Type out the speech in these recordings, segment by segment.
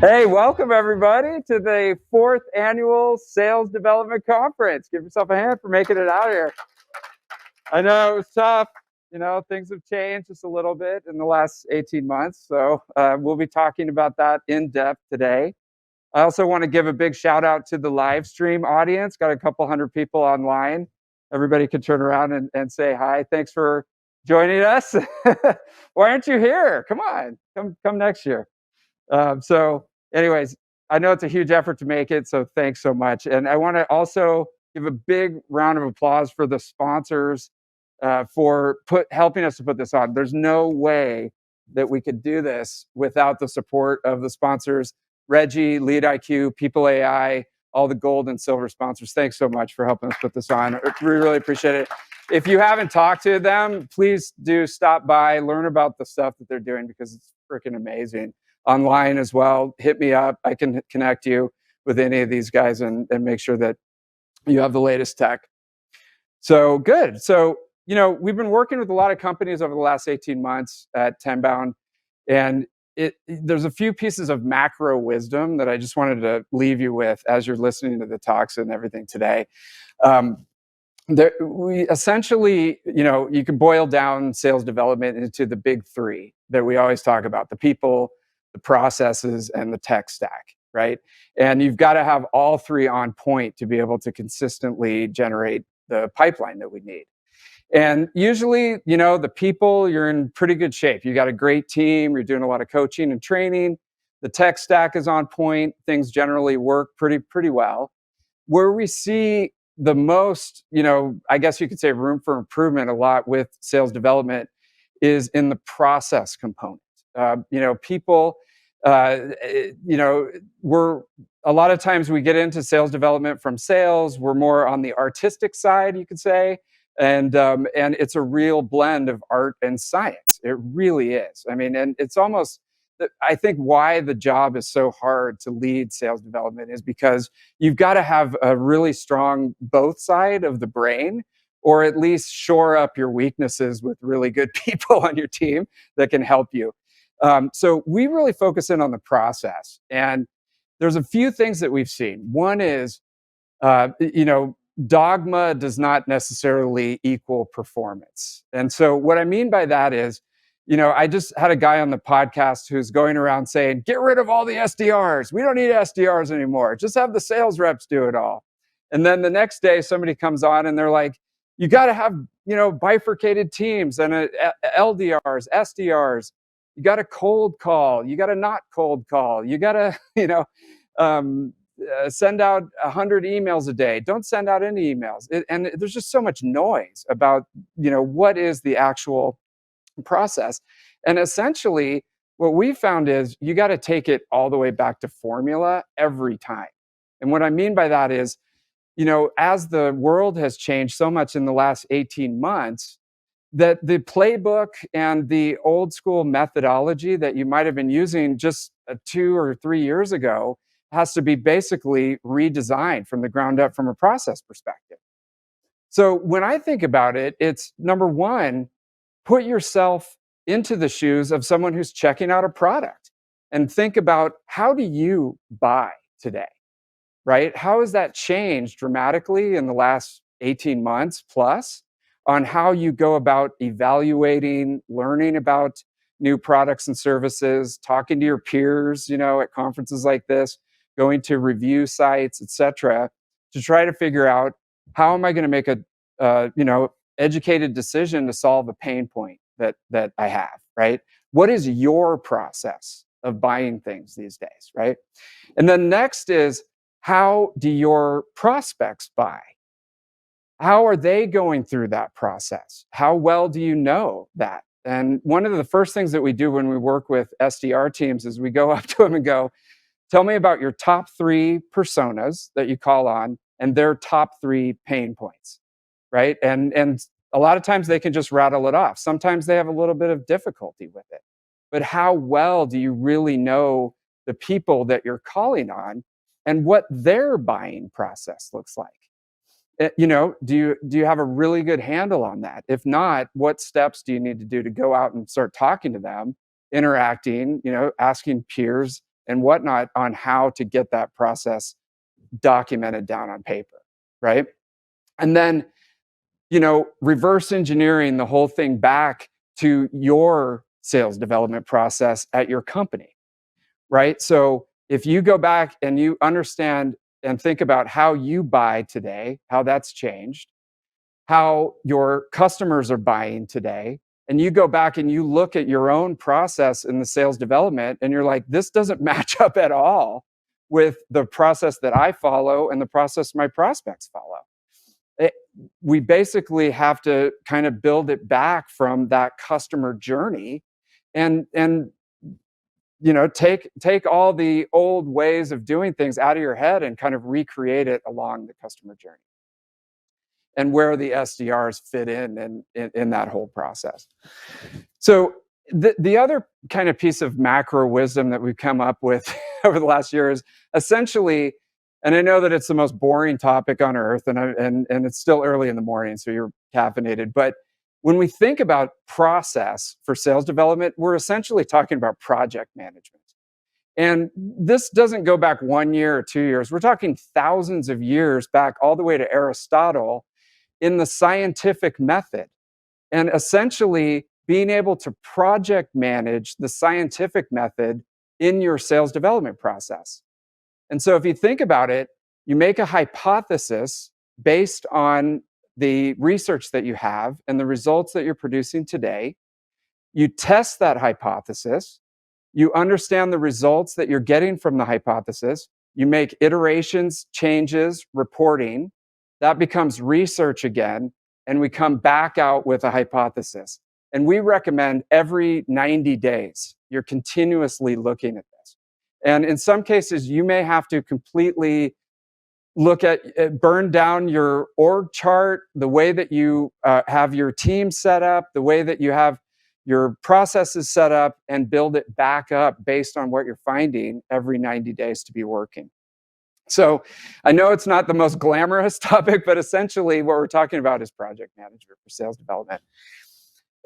Hey, welcome everybody to the 4th annual Sales Development Conference. Give yourself a hand for making it out here. I know it was tough. Things have changed just a little bit in the last 18 months. So we'll be talking about that in depth today. I also want to give a big shout out to the live stream audience. Got a couple hundred people online. Everybody can turn around and say hi. Thanks for joining us. Why aren't you here? Come on, come next year. Anyways, I know it's a huge effort to make it, so thanks so much. And I want to also give a big round of applause for the sponsors for helping us to put this on. There's no way that we could do this without the support of the sponsors, Reggie, Lead IQ, People AI, all the gold and silver sponsors. Thanks so much for helping us put this on. We really appreciate it. If you haven't talked to them, please do stop by, learn about the stuff that they're doing because it's freaking amazing. Online as well, hit me up. I can connect you with any of these guys and make sure that you have the latest tech. So good. So, we've been working with a lot of companies over the last 18 months at Tenbound, and there's a few pieces of macro wisdom that I just wanted to leave you with as you're listening to the talks and everything today. We essentially, you can boil down sales development into the big three that we always talk about: the people, the processes, and the tech stack, right? And you've got to have all three on point to be able to consistently generate the pipeline that we need. And usually, the people, you're in pretty good shape. You got a great team, you're doing a lot of coaching and training. The tech stack is on point. Things generally work pretty well. Where we see the most, I guess you could say room for improvement a lot with sales development is in the process component. People, we're a lot of times we get into sales development from sales. We're more on the artistic side, you could say, and it's a real blend of art and science. It really is. I mean, and it's almost, I think why the job is so hard to lead sales development is because you've got to have a really strong both side of the brain, or at least shore up your weaknesses with really good people on your team that can help you. So we really focus in on the process, and there's a few things that we've seen. One is, dogma does not necessarily equal performance. And so what I mean by that is, I just had a guy on the podcast who's going around saying, get rid of all the SDRs. We don't need SDRs anymore. Just have the sales reps do it all. And then the next day somebody comes on and they're like, you got to have, bifurcated teams and LDRs, SDRs. You got to cold call. You got to not cold call. You got to, send out 100 emails a day. Don't send out any emails. And there's just so much noise about, what is the actual process. And essentially, what we found is you got to take it all the way back to formula every time. And what I mean by that is, as the world has changed so much in the last 18 months, that the playbook and the old school methodology that you might have been using just 2 or 3 years ago has to be basically redesigned from the ground up from a process perspective. So when I think about it, it's number one, put yourself into the shoes of someone who's checking out a product and think about, how do you buy today, right? How has that changed dramatically in the last 18 months plus on how you go about evaluating, learning about new products and services, talking to your peers, at conferences like this, going to review sites, etc., to try to figure out, how am I going to make a, educated decision to solve a pain point that I have, right? What is your process of buying things these days, right? And then next is, how do your prospects buy? How are they going through that process? How well do you know that? And one of the first things that we do when we work with SDR teams is we go up to them and go, tell me about your top 3 personas that you call on and their top 3 pain points, right? And a lot of times they can just rattle it off. Sometimes they have a little bit of difficulty with it. But how well do you really know the people that you're calling on and what their buying process looks like? Do you have a really good handle on that? If not, what steps do you need to do to go out and start talking to them, interacting, asking peers and whatnot on how to get that process documented down on paper, right? And then, reverse engineering the whole thing back to your sales development process at your company, right? So if you go back and you understand and think about how you buy today, how that's changed, how your customers are buying today, and you go back and you look at your own process in the sales development and you're like, this doesn't match up at all with the process that I follow and the process my prospects follow. It, we basically have to kind of build it back from that customer journey and take all the old ways of doing things out of your head and kind of recreate it along the customer journey, and where the SDRs fit in that whole process. So the other kind of piece of macro wisdom that we've come up with over the last year is essentially, and I know that it's the most boring topic on earth, and it's still early in the morning, so you're caffeinated, but when we think about process for sales development, we're essentially talking about project management. And this doesn't go back 1 year or 2 years. We're talking thousands of years back, all the way to Aristotle, in the scientific method. And essentially being able to project manage the scientific method in your sales development process. And so if you think about it, you make a hypothesis based on the research that you have and the results that you're producing today. You test that hypothesis. You understand the results that you're getting from the hypothesis. You make iterations, changes, reporting. That becomes research again, and we come back out with a hypothesis. And we recommend every 90 days, you're continuously looking at this. And in some cases, you may have to completely look at, burn down your org chart, the way that you have your team set up, the way that you have your processes set up, and build it back up based on what you're finding every 90 days to be working. So I know it's not the most glamorous topic, but essentially what we're talking about is project management for sales development.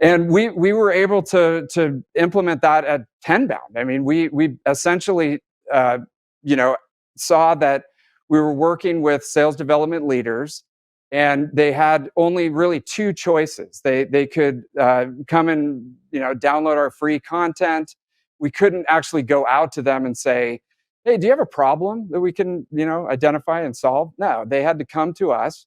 And we were able to implement that at Tenbound. I mean, we essentially saw that we were working with sales development leaders, and they had only really two choices. They could come and download our free content. We couldn't actually go out to them and say, hey, do you have a problem that we can identify and solve? No, they had to come to us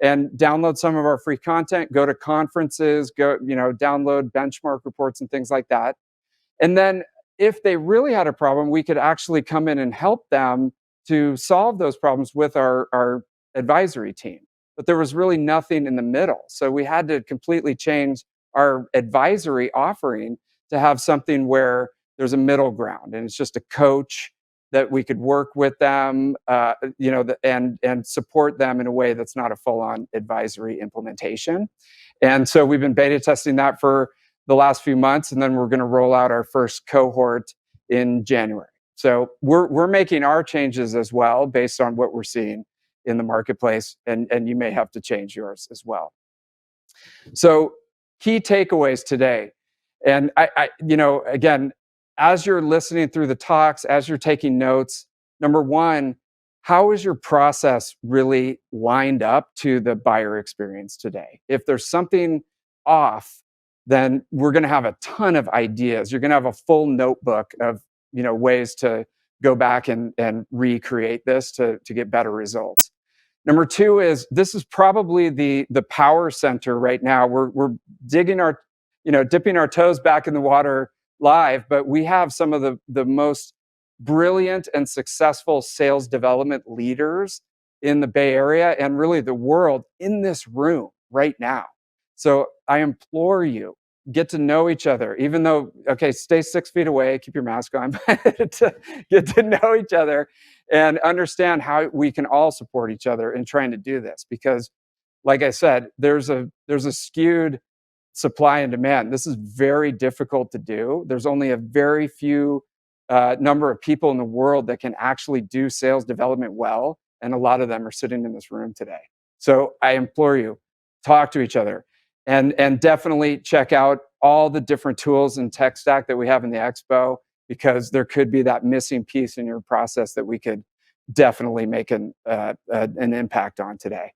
and download some of our free content, go to conferences, download benchmark reports and things like that. And then if they really had a problem, we could actually come in and help them to solve those problems with our advisory team. But there was really nothing in the middle. So we had to completely change our advisory offering to have something where there's a middle ground, and it's just a coach that we could work with them, and support them in a way that's not a full-on advisory implementation. And so we've been beta testing that for the last few months, and then we're going to roll out our first cohort in January. So we're making our changes as well based on what we're seeing in the marketplace, and you may have to change yours as well. So key takeaways today, and again, as you're listening through the talks, as you're taking notes, number one, how is your process really lined up to the buyer experience today? If there's something off, then we're going to have a ton of ideas. You're going to have a full notebook of ways to go back and recreate this to get better results. Number two is, this is probably the power center right now. We're dipping our toes back in the water live, but we have some of the most brilliant and successful sales development leaders in the Bay Area and really the world in this room right now. So I implore you, get to know each other, even though, stay 6 feet away, keep your mask on, to get to know each other and understand how we can all support each other in trying to do this. Because like I said, there's a skewed supply and demand. This is very difficult to do. There's only a very few number of people in the world that can actually do sales development well, and a lot of them are sitting in this room today. So I implore you, talk to each other, and definitely check out all the different tools and tech stack that we have in the expo. because there could be that missing piece in your process that we could definitely make an impact on today.